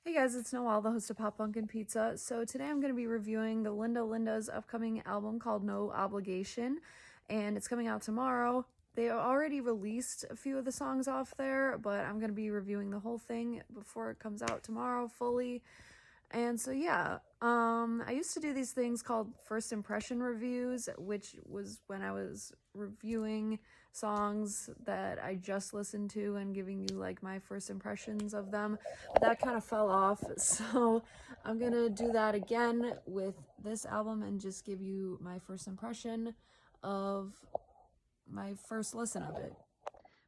Hey guys, it's Noelle, the host of Pop Pumpkin Pizza. So today I'm going to be reviewing the Linda Linda's upcoming album called No Obligation, and it's coming out tomorrow. They already released a few of the songs off there, but I'm going to be reviewing the whole thing before it comes out tomorrow fully. And so yeah, I used to do these things called first impression reviews, which was when I was reviewing songs that I just listened to and giving you like my first impressions of them. But that kind of fell off, so I'm gonna do that again with this album and just give you my first impression of my first listen of it.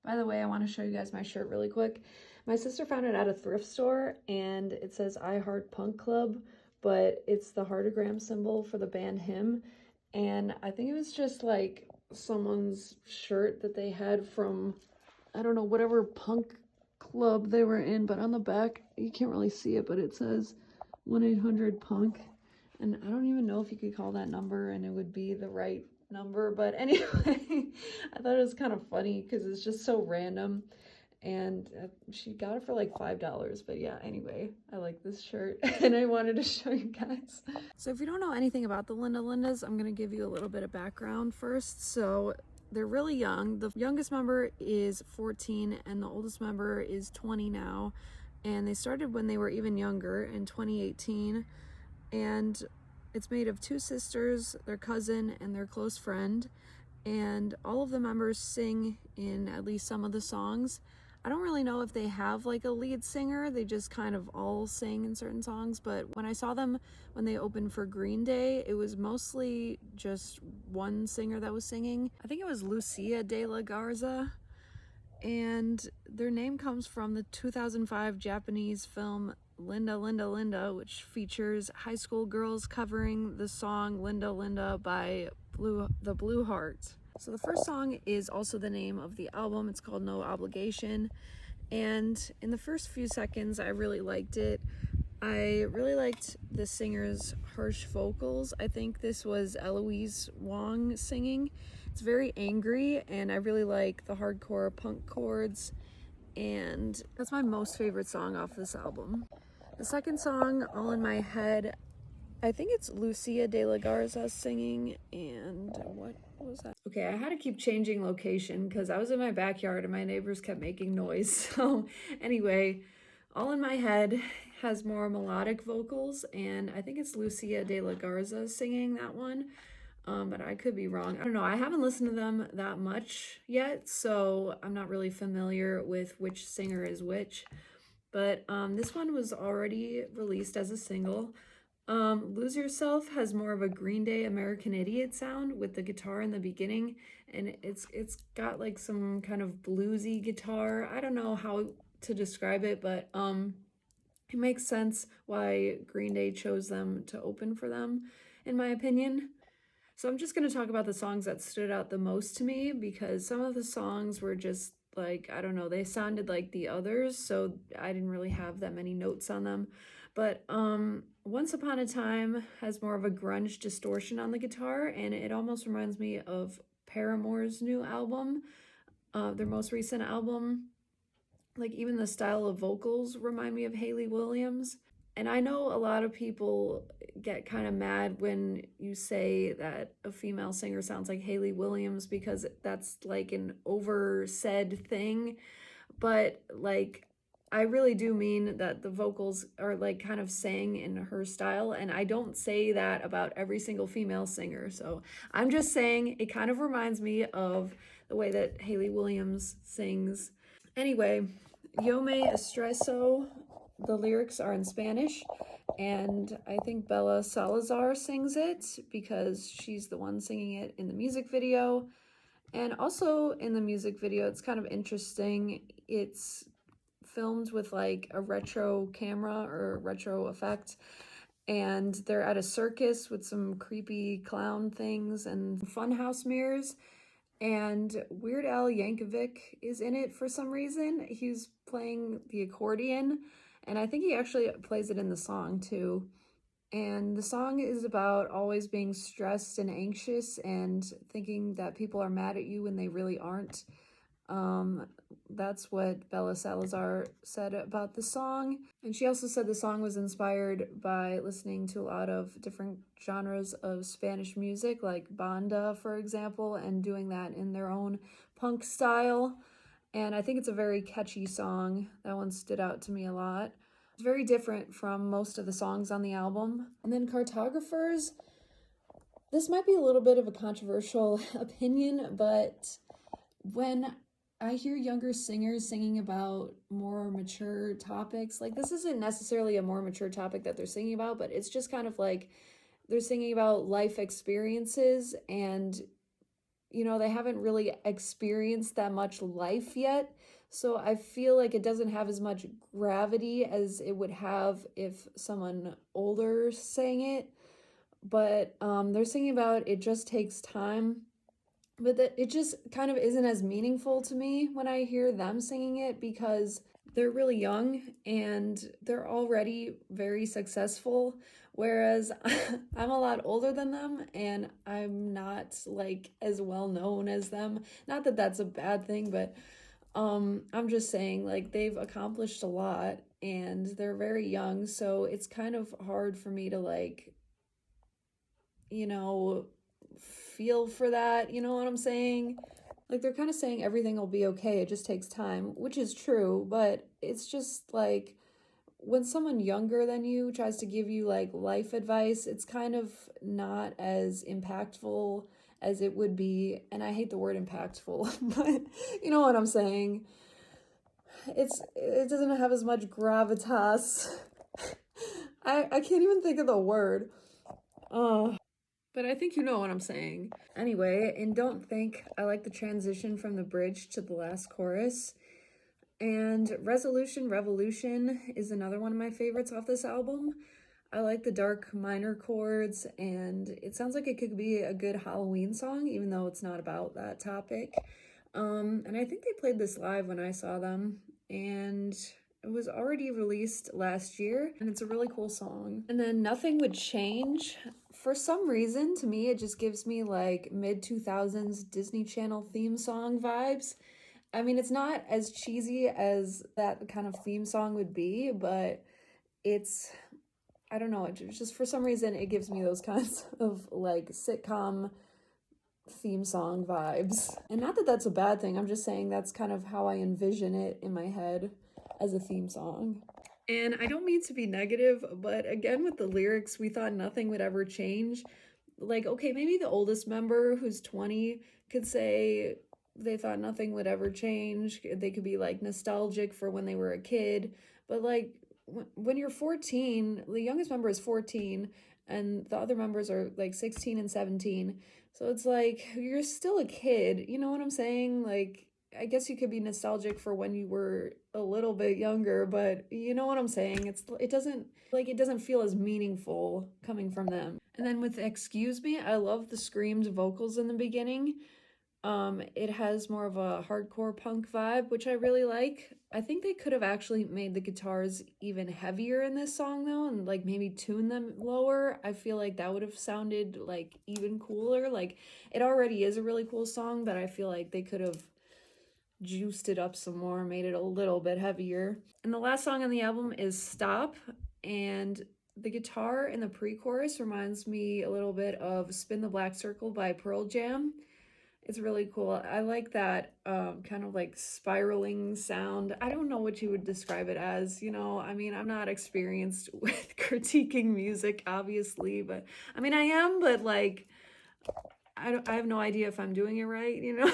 By the way, I want to show you guys my shirt really quick. My sister found it at a thrift store and it says I Heart Punk Club, but it's the heartagram symbol for the band Him. And I think it was just like someone's shirt that they had from, I don't know, whatever punk club they were in, but on the back, you can't really see it, but it says 1-800-PUNK. And I don't even know if you could call that number and it would be the right number, but anyway, I thought it was kind of funny because it's just so random. And she got it for like $5, but yeah, anyway, I like this shirt and I wanted to show you guys. So if you don't know anything about the Linda Lindas, I'm gonna give you a little bit of background first. So they're really young. The youngest member is 14 and the oldest member is 20 now. And they started when they were even younger in 2018. And it's made of two sisters, their cousin, and their close friend. And all of the members sing in at least some of the songs. I don't really know if they have like a lead singer. They just kind of all sing in certain songs. But when I saw them when they opened for Green Day, it was mostly just one singer that was singing. I think it was Lucia de la Garza. And their name comes from the 2005 Japanese film Linda Linda Linda, which features high school girls covering the song Linda Linda by the Blue Hearts. So the first song is also the name of the album. It's called No Obligation. And in the first few seconds, I really liked it. I really liked the singer's harsh vocals. I think this was Eloise Wong singing. It's very angry, and I really like the hardcore punk chords, and that's my most favorite song off this album. The second song, All in My Head, I think it's Lucia de la Garza singing, and what was that? Okay, I had to keep changing location because I was in my backyard and my neighbors kept making noise. So anyway, All in My Head has more melodic vocals, and I think it's Lucia de la Garza singing that one. But I could be wrong. I don't know. I haven't listened to them that much yet, so I'm not really familiar with which singer is which. But this one was already released as a single. Lose Yourself has more of a Green Day American Idiot sound with the guitar in the beginning, and it's got like some kind of bluesy guitar. I don't know how to describe it, but it makes sense why Green Day chose them to open for them, in my opinion. So I'm just going to talk about the songs that stood out the most to me because some of the songs were just like, I don't know, they sounded like the others, so I didn't really have that many notes on them. But Once Upon a Time has more of a grunge distortion on the guitar, and it almost reminds me of Paramore's new album, their most recent album. Like even the style of vocals remind me of Hayley Williams. And I know a lot of people get kind of mad when you say that a female singer sounds like Hayley Williams because that's like an oversaid thing. But like, I really do mean that the vocals are like kind of sang in her style. And I don't say that about every single female singer. So I'm just saying it kind of reminds me of the way that Hayley Williams sings. Anyway, Yo Me Estreso, the lyrics are in Spanish, and I think Bella Salazar sings it because she's the one singing it in the music video. And also in the music video, it's kind of interesting. It's filmed with like a retro camera or retro effect, and they're at a circus with some creepy clown things and funhouse mirrors. And Weird Al Yankovic is in it for some reason. He's playing the accordion, and I think he actually plays it in the song too. And the song is about always being stressed and anxious and thinking that people are mad at you when they really aren't. That's what Bella Salazar said about the song. And she also said the song was inspired by listening to a lot of different genres of Spanish music, like banda, for example, and doing that in their own punk style. And I think it's a very catchy song. That one stood out to me a lot. It's very different from most of the songs on the album. And then Cartographers, this might be a little bit of a controversial opinion, but when I hear younger singers singing about more mature topics, like this isn't necessarily a more mature topic that they're singing about, but it's just kind of like they're singing about life experiences, and you know, they haven't really experienced that much life yet. So I feel like it doesn't have as much gravity as it would have if someone older sang it. But they're singing about it just takes time, but that it just kind of isn't as meaningful to me when I hear them singing it, because they're really young and they're already very successful, whereas I'm a lot older than them and I'm not like as well known as them. Not that that's a bad thing, but I'm just saying, like, they've accomplished a lot and they're very young, so it's kind of hard for me to, like, you know, feel for that, you know what I'm saying? Like, they're kind of saying everything will be okay, it just takes time, which is true, but it's just like when someone younger than you tries to give you like life advice, it's kind of not as impactful as it would be. And I hate the word impactful, but you know what I'm saying? It doesn't have as much gravitas. I can't even think of the word. But I think you know what I'm saying. Anyway, and Don't Think, I like the transition from the bridge to the last chorus. And Resolution Revolution is another one of my favorites off this album. I like the dark minor chords, and it sounds like it could be a good Halloween song, even though it's not about that topic. And I think they played this live when I saw them, and it was already released last year, and it's a really cool song. And then Nothing Would Change. For some reason, to me, it just gives me like mid-2000s Disney Channel theme song vibes. I mean, it's not as cheesy as that kind of theme song would be, but it's, I don't know, just for some reason, it gives me those kinds of like sitcom theme song vibes. And not that that's a bad thing, I'm just saying that's kind of how I envision it in my head as a theme song. And I don't mean to be negative, but again, with the lyrics, we thought nothing would ever change. Like, okay, maybe the oldest member who's 20 could say they thought nothing would ever change. They could be like nostalgic for when they were a kid. But like when you're 14, the youngest member is 14 and the other members are like 16 and 17. So it's like you're still a kid. You know what I'm saying? Like, I guess you could be nostalgic for when you were a little bit younger, but you know what I'm saying? It doesn't feel as meaningful coming from them. And then with Excuse Me, I love the screamed vocals in the beginning. It has more of a hardcore punk vibe, which I really like. I think they could have actually made the guitars even heavier in this song though, and like maybe tune them lower. I feel like that would have sounded like even cooler. Like, it already is a really cool song, but I feel like they could have juiced it up some more, made it a little bit heavier. And the last song on the album is Stop, and the guitar in the pre-chorus reminds me a little bit of Spin the Black Circle by Pearl Jam. It's really cool. I like that kind of like spiraling sound. I don't know what you would describe it as, you know. I mean, I'm not experienced with critiquing music, obviously, but I mean, I am, but like, I have no idea if I'm doing it right, you know.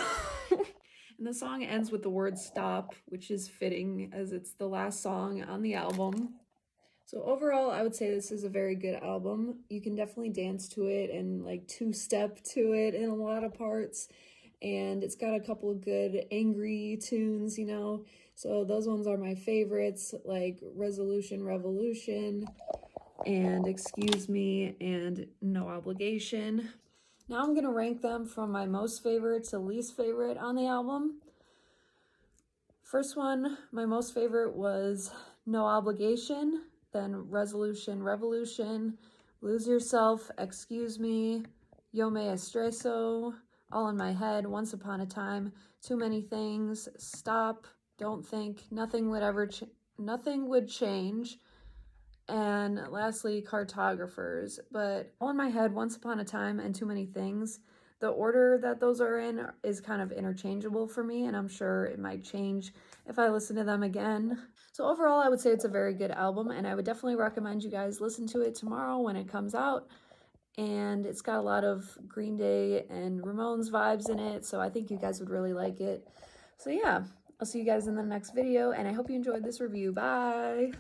And the song ends with the word stop, which is fitting as it's the last song on the album. So overall, I would say this is a very good album. You can definitely dance to it and like two-step to it in a lot of parts. And it's got a couple of good angry tunes, you know. So those ones are my favorites, like Resolution Revolution and Excuse Me and No Obligation. Now I'm going to rank them from my most favorite to least favorite on the album. First one, my most favorite was No Obligation, then Resolution Revolution, Lose Yourself, Excuse Me, Yo Me Estreso, All in My Head, Once Upon a Time, Too Many Things, Stop, Don't Think, Nothing Would Change, and lastly, Cartographers. But All in My Head, Once Upon a Time, and Too Many Things, the order that those are in is kind of interchangeable for me, and I'm sure it might change if I listen to them again. So overall, I would say it's a very good album, and I would definitely recommend you guys listen to it tomorrow when it comes out. And it's got a lot of Green Day and Ramones vibes in it, so I think you guys would really like it. So yeah, I'll see you guys in the next video, and I hope you enjoyed this review. Bye!